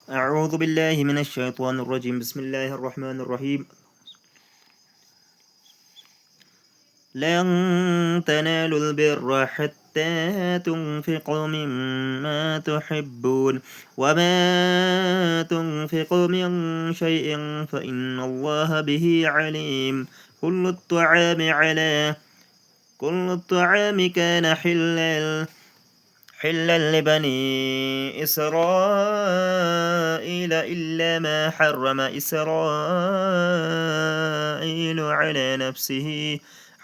أعوذ بالله من الشيطان الرجيم. بسم الله الرحمن الرحيم. لن تنالوا البر حتى تنفقوا مما تحبون وما تنفقوا من شيء فإن الله به عليم. كل الطعام كان حلا لبني إسرائيل إلا ما حرم إسرائيل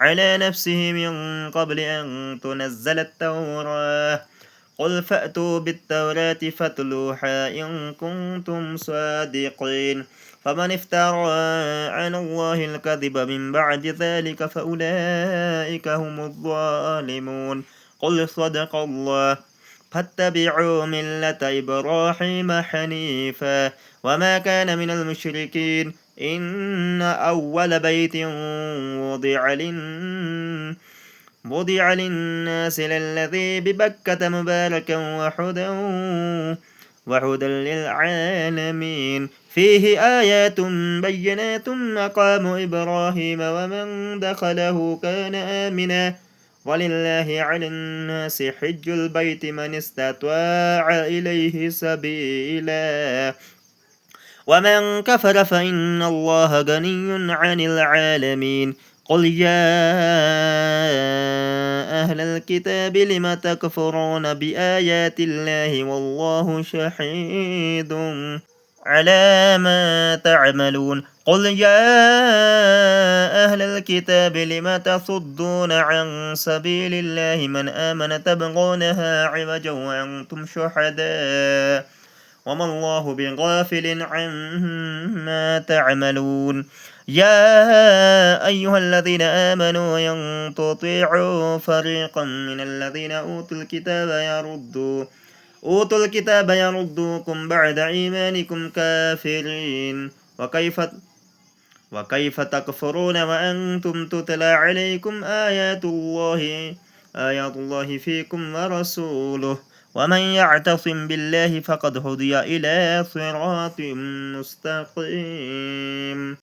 على نفسه من قبل أن تنزل التوراة. قل فأتوا بالتوراة فاتلوها إن كنتم صادقين. فمن افترى على الله الكذب من بعد ذلك فأولئك هم الظالمون. قل صدق الله. فاتبعوا ملة إبراهيم حنيفا وما كان من المشركين. إن أول بيت وضع للناس للذي ببكة مباركا وهدى للعالمين. فيه آيات بينات مقام إبراهيم ومن دخله كان آمنا. ولله على الناس حج البيت من استطاع إليه سبيلا ومن كفر فإن الله غني عن العالمين. قل يا أهل الكتاب لم تكفرون بآيات الله والله شهيد على ما تعملون. قل يا أهل الكتاب لم تصدون عن سبيل الله من آمن تبغونها عوجا وأنتم شهداء وما الله بغافل عما تعملون. يا أيها الذين آمنوا إن تطيعوا فريقا من الذين أوتوا الكتاب يردوكم بعد إيمانكم كافرين. وكيف تكفرون وأنتم تتلى عليكم آيات الله فيكم ورسوله ومن يعتصم بالله فقد هدي إلى صراط مستقيم.